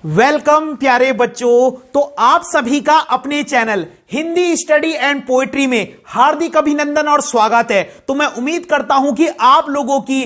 Welcome प्यारे बच्चों। तो आप सभी का अपने channel Hindi study and poetry में हार्दिक अभिनंदन और स्वागत है। तो मैं उम्मीद करता हूं कि आप लोगों की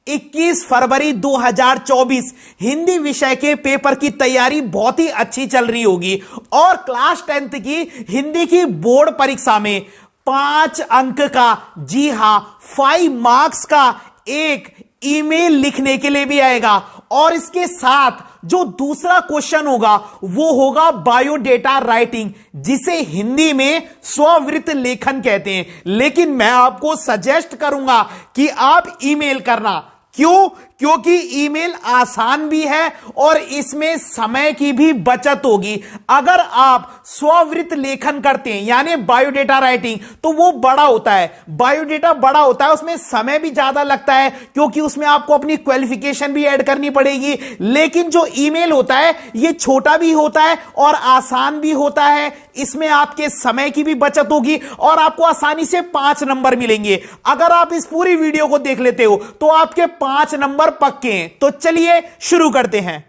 21 फरवरी 2024 हिंदी विषय के पेपर की तैयारी बहुत ही अच्छी चल रही होगी और क्लास 10th की हिंदी की बोर्ड परीक्षा में 5 अंक का, जी हां 5 मार्क्स का एक ईमेल लिखने के लिए भी आएगा और इसके साथ जो दूसरा क्वेश्चन होगा वो होगा बायोडेटा राइटिंग, जिसे हिंदी में स्ववृत्त लेखन कहते हैं। लेकिन मैं आपको सजेस्ट करूंगा कि आप ईमेल करना। क्यों? क्योंकि ईमेल आसान भी है और इसमें समय की भी बचत होगी। अगर आप स्ववृत्त लेखन करते हैं यानी बायोडेटा राइटिंग, तो वो बड़ा होता है, बायोडेटा बड़ा होता है, उसमें समय भी ज्यादा लगता है क्योंकि उसमें आपको अपनी क्वालिफिकेशन भी ऐड करनी पड़ेगी। लेकिन जो ईमेल होता है ये छोटा भी होता है और आसान भी होता है, इसमें आपके समय की भी बचत होगी और आपको आसानी से 5 नंबर मिलेंगे। अगर आप इस पूरी वीडियो को देख लेते हो तो आपके 5 नंबर पक्के हैं। तो चलिए शुरू करते हैं।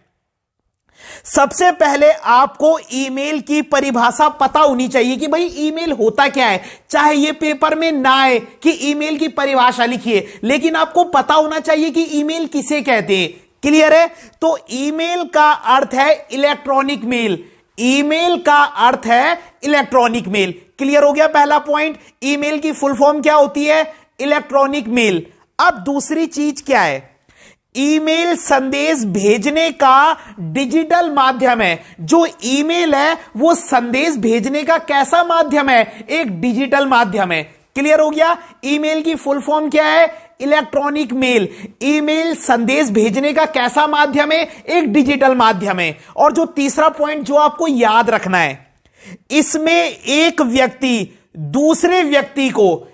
सबसे पहले आपको ईमेल की परिभाषा पता होनी चाहिए कि भाई ईमेल होता क्या है। चाहे ये पेपर में ना आए कि ईमेल की परिभाषा लिखिए, लेकिन आपको पता होना चाहिए कि ईमेल किसे कहते हैं। क्लियर है? तो ईमेल का अर्थ है इलेक्ट्रॉनिक मेल। ईमेल का अर्थ है इलेक्ट्रॉनिक मेल। क्लियर हो गया पहला पॉइंट। ईमेल की फुल फॉर्म क्या होती है? Electronic mail. अब दूसरी चीज क्या है? ईमेल संदेश भेजने का डिजिटल माध्यम है। जो ईमेल है वो संदेश भेजने का कैसा माध्यम है? एक डिजिटल माध्यम है। क्लियर हो गया? ईमेल की फुल फॉर्म क्या है? Electronic mail. ईमेल संदेश भेजने का कैसा माध्यम है? एक डिजिटल माध्यम है। और जो तीसरा पॉइंट जो आपको याद रखना है, इसमें एक व्यक्ति दूसरे व्यक्ति को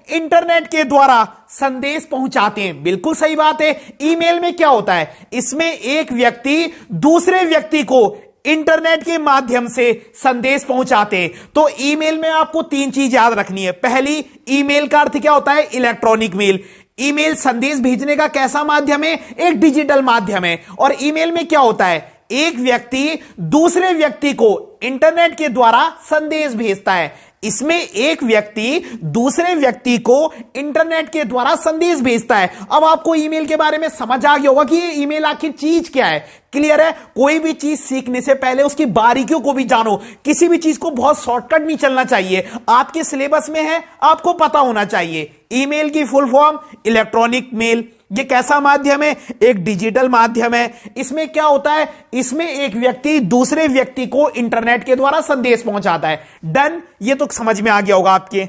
इंटरनेट के द्वारा संदेश पहुंचाते हैं। बिल्कुल सही बात है। ईमेल में क्या होता है? इसमें एक व्यक्ति दूसरे व्यक्ति को इंटरनेट के माध्यम से संदेश पहुंचाते हैं। तो ईमेल में आपको 3 चीज याद रखनी है। पहली, ईमेल का अर्थ क्या होता है? Electronic mail. ईमेल संदेश भेजने का कैसा माध्यम है? एक डिजिटल माध्यम है। और ईमेल में क्या होता है? एक व्यक्ति दूसरे व्यक्ति को इंटरनेट के द्वारा संदेश भेजता है। इसमें एक व्यक्ति दूसरे व्यक्ति को इंटरनेट के द्वारा संदेश भेजता है। अब आपको ईमेल के बारे में समझ आ गया होगा कि ये ईमेल आखिर चीज क्या है। क्लियर है? कोई भी चीज सीखने से पहले उसकी बारीकियों को भी जानो। किसी भी चीज को बहुत शॉर्टकट नहीं चलना चाहिए। आपके सिलेबस में है, आपको पता होना चाहिए। ईमेल की फुल फॉर्म इलेक्ट्रॉनिक मेल। ये कैसा माध्यम है? एक डिजिटल माध्यम है। इसमें क्या होता है? इसमें एक व्यक्ति दूसरे व्यक्ति को इंटरनेट के द्वारा संदेश पहुंचाता है। डन। ये तो समझ में आ गया होगा आपके।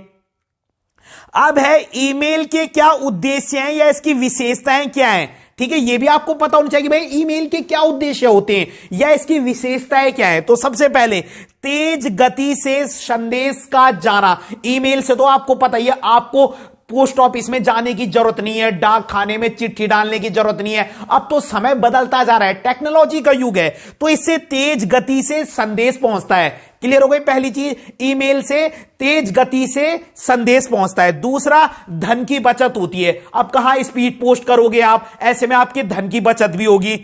अब है ईमेल के क्या उद्देश्य हैं या इसकी विशेषताएं क्या हैं। ठीक है, ये भी आपको पता होना चाहिए कि भाई ईमेल के क्या उद्देश्य होते हैं या इसकी विशेषताएं क्या है। तो सबसे पहले तेज गति से संदेश का जाना। ईमेल से तो आपको पता ही है, आपको पोस्ट ऑफिस में जाने की जरूरत नहीं है, डाक खाने में चिट्ठी डालने की जरूरत नहीं है। अब तो समय बदलता जा रहा है, टेक्नोलॉजी का युग है, तो इससे तेज गति से संदेश पहुंचता है। क्लियर हो गई पहली चीज? ईमेल से तेज गति से संदेश पहुंचता है। दूसरा, धन की बचत होती है। अब कहां स्पीड पोस्ट करोगे आप, ऐसे में आपके धन की बचत भी होगी।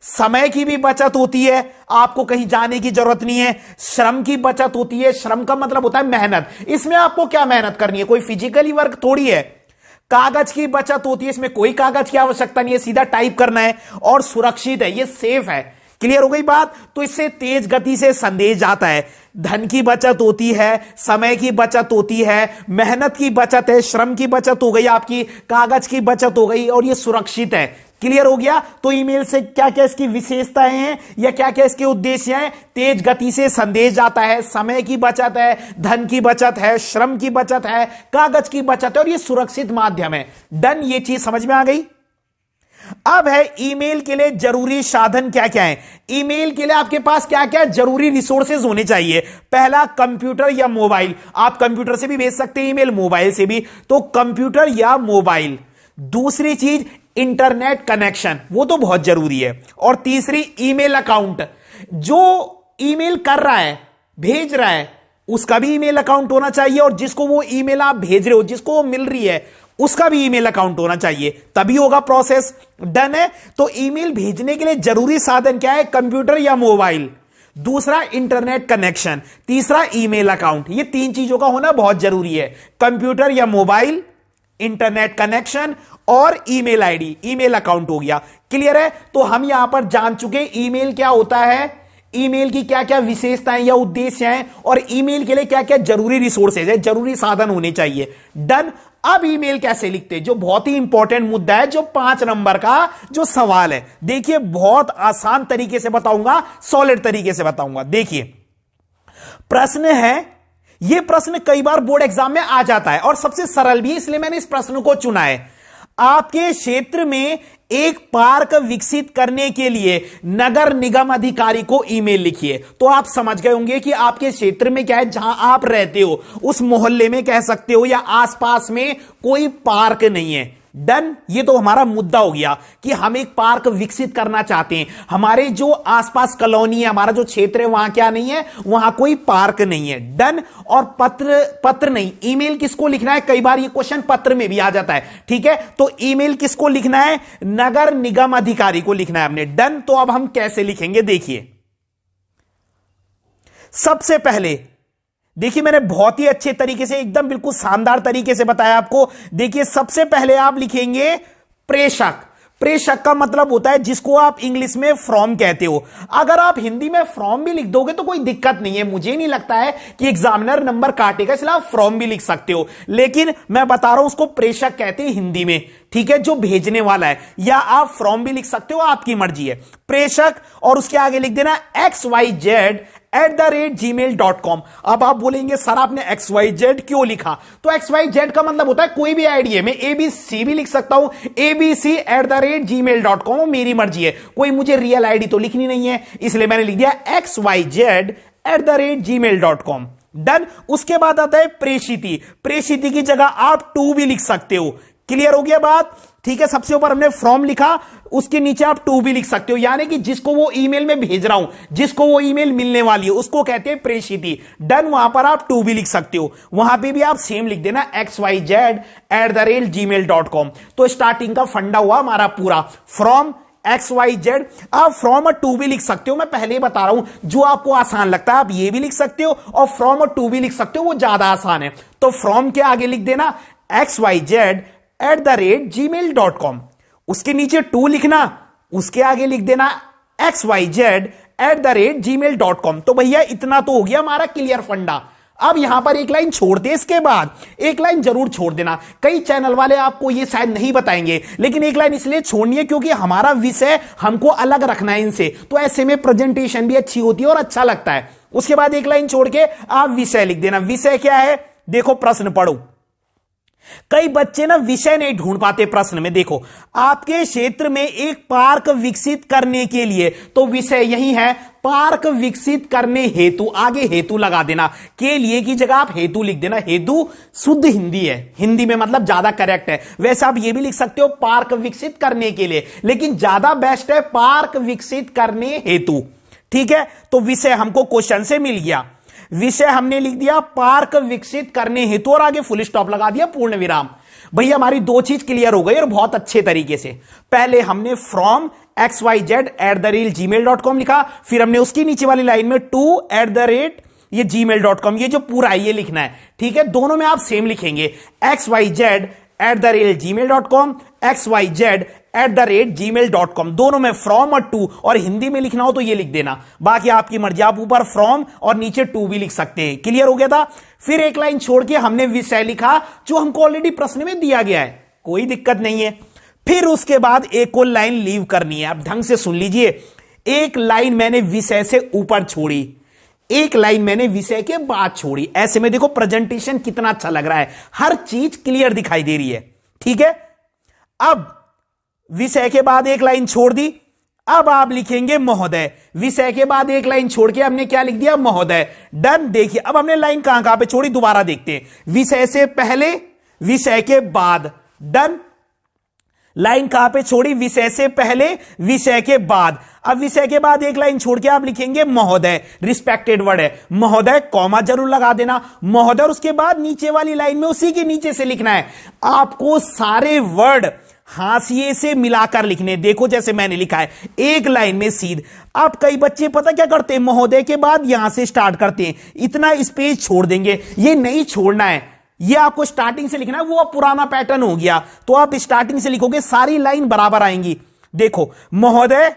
समय की भी बचत होती है, आपको कहीं जाने की जरूरत नहीं है। श्रम की बचत होती है। श्रम का मतलब होता है मेहनत। इसमें आपको क्या मेहनत करनी है? कोई फिजिकली वर्क थोड़ी है। कागज की बचत होती है, इसमें कोई कागज की आवश्यकता नहीं है, सीधा टाइप करना है। और सुरक्षित है, ये सेफ है। क्लियर हो गई बात? तो इससे तेज गति से संदेश जाता है। धन की बचत होती है, समय की बचत होती है, मेहनत की बचत है, श्रम की बचत हो गई आपकी, कागज की बचत हो गई और ये सुरक्षित है। क्लियर हो गया? तो ईमेल से क्या क्या इसकी विशेषताएं हैं या क्या क्या इसके उद्देश्य हैं? तेज गति से संदेश जाता है, समय की बचत है, धन की बचत है, श्रम की बचत है, कागज की बचत है और ये सुरक्षित माध्यम है। डन। ये चीज समझ में आ गई? अब है ईमेल के लिए जरूरी साधन क्या क्या है। ईमेल के लिए आपके पास क्या क्या जरूरी रिसोर्सेज होने चाहिए। पहला, कंप्यूटर या मोबाइल। आप कंप्यूटर से भी भेज सकते हैं ईमेल, मोबाइल से भी, तो कंप्यूटर या मोबाइल। दूसरी चीज, इंटरनेट कनेक्शन, वो तो बहुत जरूरी है। और तीसरी, ईमेल अकाउंट। जो ईमेल कर रहा है, भेज रहा है, उसका भी ईमेल अकाउंट होना चाहिए और जिसको वो ईमेल आप भेज रहे हो, जिसको वो मिल रही है, उसका भी ईमेल अकाउंट होना चाहिए, तभी होगा प्रोसेस। डन है। तो ईमेल भेजने के लिए जरूरी साधन क्या है? कंप्यूटर या मोबाइल, दूसरा इंटरनेट कनेक्शन, तीसरा ईमेल अकाउंट। ये तीन चीजों का होना बहुत जरूरी है, कंप्यूटर या मोबाइल, इंटरनेट कनेक्शन और ईमेल आईडी, ईमेल अकाउंट हो गया। क्लियर है? तो हम यहां पर जान चुके ईमेल क्या होता है, ईमेल की क्या क्या विशेषताएं या उद्देश्य हैं, और ईमेल के लिए क्या क्या जरूरी रिसोर्सेज है, जरूरी साधन होने चाहिए। डन। अब ईमेल कैसे लिखते हैं, जो बहुत ही इंपॉर्टेंट मुद्दा है, जो 5 नंबर का जो सवाल है। देखिए बहुत आसान तरीके से बताऊंगा, सॉलिड तरीके से बताऊंगा। देखिए प्रश्न है, यह प्रश्न कई बार बोर्ड एग्जाम में आ जाता है और सबसे सरल भी, इसलिए मैंने इस प्रश्न को चुना है। आपके क्षेत्र में एक पार्क विकसित करने के लिए नगर निगम अधिकारी को ईमेल लिखिए। तो आप समझ गए होंगे कि आपके क्षेत्र में क्या है, जहां आप रहते हो उस मोहल्ले में कह सकते हो या आसपास में कोई पार्क नहीं है। डन। ये तो हमारा मुद्दा हो गया कि हम एक पार्क विकसित करना चाहते हैं, हमारे जो आसपास कॉलोनी है, हमारा जो क्षेत्र है, वहां क्या नहीं है, वहां कोई पार्क नहीं है। डन। और पत्र नहीं, ईमेल किसको लिखना है? कई बार ये क्वेश्चन पत्र में भी आ जाता है। ठीक है, तो ईमेल किसको लिखना है? नगर निगम अधिकारी को लिखना है हमने। डन। तो अब हम कैसे लिखेंगे, देखिए सबसे पहले देखिए मैंने बहुत ही अच्छे तरीके से, एकदम बिल्कुल शानदार तरीके से बताया आपको। देखिए सबसे पहले आप लिखेंगे प्रेषक। प्रेषक का मतलब होता है जिसको आप इंग्लिश में फ्रॉम कहते हो। अगर आप हिंदी में फ्रॉम भी लिख दोगे तो कोई दिक्कत नहीं है, मुझे नहीं लगता है कि एग्जामिनर नंबर काटेगा, इसलिए आप फ्रॉम भी लिख सकते हो। लेकिन मैं बता रहा हूं उसको प्रेषक कहते हैं हिंदी में। ठीक है, जो भेजने वाला है, या आप फ्रॉम भी लिख सकते हो, आपकी मर्जी है। प्रेषक, और उसके आगे लिख देना xyz@gmail.com। अब आप बोलेंगे सर आपने XYZ क्यों लिखा? तो XYZ का मतलब होता है कोई भी आईडी है, मैं ABC भी लिख सकता हूं, ABC@gmail.com, मेरी मर्जी है, कोई मुझे रियल आईडी तो लिखनी नहीं है, इसलिए मैंने लिख दिया XYZ@gmail.com। डन। उसके बाद आता है प्रेषिति। प्रेषिति की जगह आप टू भी लिख सकते हो। क्लियर हो गया बात? ठीक है, सबसे ऊपर हमने फ्रॉम लिखा, उसके नीचे आप टू भी लिख सकते हो, यानी कि जिसको वो ईमेल में भेज रहा हूं, जिसको वो ईमेल मिलने वाली है, उसको कहते हैं प्रेषिति। डन। वहां पर आप टू भी लिख सकते हो, वहां पे भी आप सेम लिख देना XYZ@gmail.com। तो स्टार्टिंग का फंडा हुआ हमारा पूरा, फ्रॉम XYZ। आप फ्रॉम और टू भी लिख सकते हो, मैं पहले ही बता रहा हूं, जो आपको आसान लगता है आप ये भी लिख सकते हो, और फ्रॉम और टू भी लिख सकते हो, वो ज्यादा आसान है। तो फ्रॉम के आगे लिख देना XYZ@gmail.com, उसके नीचे टू लिखना, उसके आगे लिख देना XYZ@gmail.com। तो भैया इतना तो हो गया हमारा क्लियर फंडा। अब यहां पर एक लाइन छोड़ दे, इसके बाद एक लाइन जरूर छोड़ देना। कई चैनल वाले आपको ये शायद नहीं बताएंगे, लेकिन एक लाइन इसलिए छोड़नी है क्योंकि हमारा विषय हमको अलग रखना है इनसे, तो ऐसे में प्रेजेंटेशन भी अच्छी होती है और अच्छा लगता है। उसके बाद एक लाइन छोड़ के आप विषय लिख देना। विषय क्या है? देखो प्रश्न पढ़ो, कई बच्चे ना विषय नहीं ढूंढ पाते प्रश्न में। देखो आपके क्षेत्र में एक पार्क विकसित करने के लिए, तो विषय यही है, पार्क विकसित करने हेतु, आगे हेतु लगा देना, के लिए की जगह आप हेतु लिख देना। हेतु शुद्ध हिंदी है, हिंदी में मतलब ज्यादा करेक्ट है। वैसे आप ये भी लिख सकते हो पार्क विकसित करने के लिए, लेकिन ज्यादा बेस्ट है पार्क विकसित करने हेतु। ठीक है, तो विषय हमको क्वेश्चन से मिल गया, विषय हमने लिख दिया पार्क विकसित करने हेतु, और आगे फुल स्टॉप लगा दिया, पूर्ण विराम। भैया हमारी दो चीज क्लियर हो गई और बहुत अच्छे तरीके से। पहले हमने फ्रॉम XYZ@gmail.com लिखा, फिर हमने उसकी नीचे वाली लाइन में ये gmail.com, ये जो पूरा है ये लिखना है। ठीक है, दोनों में आप सेम लिखेंगे, XYZ@gmail.com, XYZ@gmail.com, दोनों में फ्रॉम और टू, और हिंदी में लिखना हो तो ये लिख देना, बाकी आपकी मर्जी, आप ऊपर फ्रॉम और नीचे टू भी लिख सकते हैं। क्लियर हो गया था? फिर एक लाइन छोड़ के हमने विषय लिखा, जो हमको ऑलरेडी प्रश्न में दिया गया है, कोई दिक्कत नहीं है। फिर उसके बाद एक और लाइन लीव करनी है। आप ढंग से सुन लीजिए, एक लाइन मैंने विषय से ऊपर छोड़ी, एक लाइन मैंने विषय के बाद छोड़ी। ऐसे में देखो प्रेजेंटेशन कितना अच्छा लग रहा है, हर चीज क्लियर दिखाई दे रही है। ठीक है, अब विषय के बाद एक लाइन छोड़ दी, अब आप लिखेंगे महोदय। विषय के बाद एक लाइन छोड़ के हमने क्या लिख दिया? महोदय। डन। देखिए अब हमने लाइन कहां पे छोड़ी, दोबारा देखते हैं। विषय से पहले, विषय के बाद। डन। लाइन कहां पे छोड़ी? विषय से पहले, विषय के बाद। अब विषय के बाद एक लाइन छोड़ के आप लिखेंगे महोदय, रिस्पेक्टेड वर्ड है महोदय, कॉमा जरूर लगा देना महोदय। उसके बाद नीचे वाली लाइन में उसी के नीचे से लिखना है आपको सारे वर्ड हाशिए से मिलाकर लिखने। देखो जैसे मैंने लिखा है एक लाइन में सीध। आप कई बच्चे पता क्या करते हैं, महोदय के बाद यहां से स्टार्ट करते हैं, इतना स्पेस छोड़ देंगे, ये नहीं छोड़ना है, ये आपको स्टार्टिंग से लिखना है। वो अब पुराना पैटर्न हो गया, तो आप स्टार्टिंग से लिखोगे, सारी लाइन बराबर आएंगी। देखो महोदय,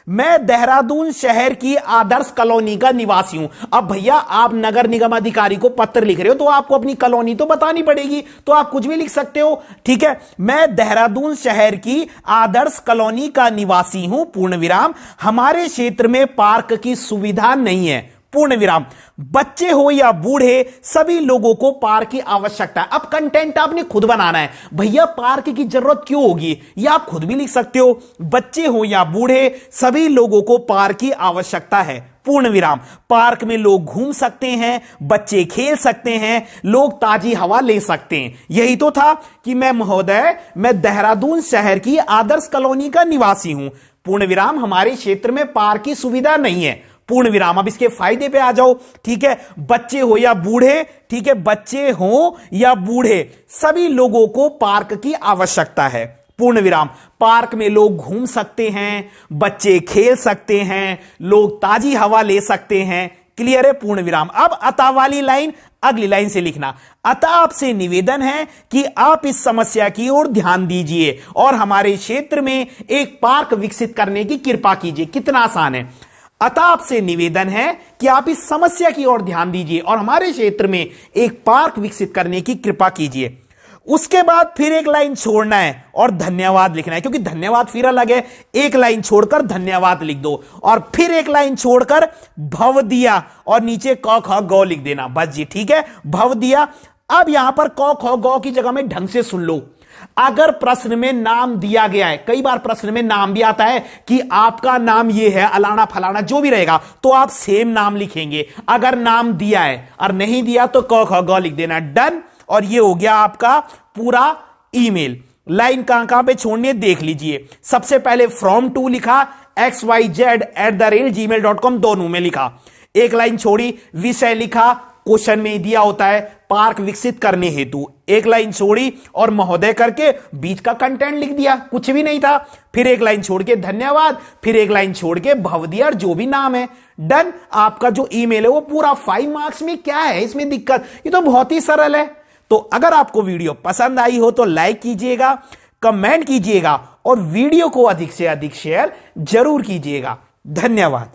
मैं देहरादून शहर की आदर्श कॉलोनी का निवासी हूं। अब भैया आप नगर निगम अधिकारी को पत्र लिख रहे हो तो आपको अपनी कॉलोनी तो बतानी पड़ेगी, तो आप कुछ भी लिख सकते हो, ठीक है। मैं देहरादून शहर की आदर्श कॉलोनी का निवासी हूं, पूर्ण विराम। हमारे क्षेत्र में पार्क की सुविधा नहीं है, पूर्ण विराम। बच्चे हो या बूढ़े सभी लोगों को पार्क की आवश्यकता है। अब कंटेंट आपने खुद बनाना है, भैया पार्क की जरूरत क्यों होगी, यह आप खुद भी लिख सकते हो। बच्चे हो या बूढ़े सभी लोगों को पार्क की आवश्यकता है, पूर्ण विराम। पार्क में लोग घूम सकते हैं, बच्चे खेल सकते हैं, लोग ताजी हवा ले सकते हैं। यही तो था कि मैं महोदय, मैं देहरादून शहर की आदर्श कॉलोनी का निवासी हूं, पूर्ण विराम। हमारे क्षेत्र में पार्क की सुविधा नहीं है, पूर्ण विराम। अब इसके फायदे पे आ जाओ, ठीक है। बच्चे हो या बूढ़े, ठीक है, बच्चे हो या बूढ़े सभी लोगों को पार्क की आवश्यकता है, पूर्ण विराम। पार्क में लोग घूम सकते हैं, बच्चे खेल सकते हैं, लोग ताजी हवा ले सकते हैं, क्लियर है, पूर्ण विराम। अब अतः वाली लाइन अगली लाइन से लिखना। अतः आपसे निवेदन है कि आप इस समस्या की ओर ध्यान दीजिए और हमारे क्षेत्र में एक पार्क विकसित करने की कृपा कीजिए। कितना आसान है। अतः आपसे निवेदन है कि आप इस समस्या की ओर ध्यान दीजिए और हमारे क्षेत्र में एक पार्क विकसित करने की कृपा कीजिए। उसके बाद फिर एक लाइन छोड़ना है और धन्यवाद लिखना है, क्योंकि धन्यवाद फिर अलग है। एक लाइन छोड़कर धन्यवाद लिख दो और फिर एक लाइन छोड़कर भव दिया और नीचे क ख गौ लिख देना, बस जी, ठीक है, भव दिया। अब यहां पर क ख गौ की जगह में ढंग से सुन लो। अगर प्रश्न में नाम दिया गया है, कई बार प्रश्न में नाम भी आता है कि आपका नाम ये है, अलाना फलाना जो भी रहेगा, तो आप सेम नाम लिखेंगे। अगर नाम दिया है और नहीं दिया तो क ख ग लिख देना, डन। और ये हो गया आपका पूरा ईमेल। लाइन कहां पे छोड़नी है देख लीजिए। सबसे पहले फ्रॉम टू लिखा, xyz@gmail.com दोनों में लिखा। एक लाइन छोड़ी, विषय लिखा, क्वेश्चन में दिया होता है पार्क विकसित करने हेतु। एक लाइन छोड़ी और महोदय करके बीच का कंटेंट लिख दिया, कुछ भी नहीं था। फिर एक लाइन छोड़ के धन्यवाद, फिर एक लाइन छोड़ के भव दिया और जो भी नाम है, डन। आपका जो ईमेल है वो पूरा 5 मार्क्स में। क्या है इसमें दिक्कत, ये तो बहुत ही सरल है। तो अगर आपको वीडियो पसंद आई हो तो लाइक कीजिएगा, कमेंट कीजिएगा और वीडियो को अधिक से अधिक शेयर जरूर कीजिएगा। धन्यवाद।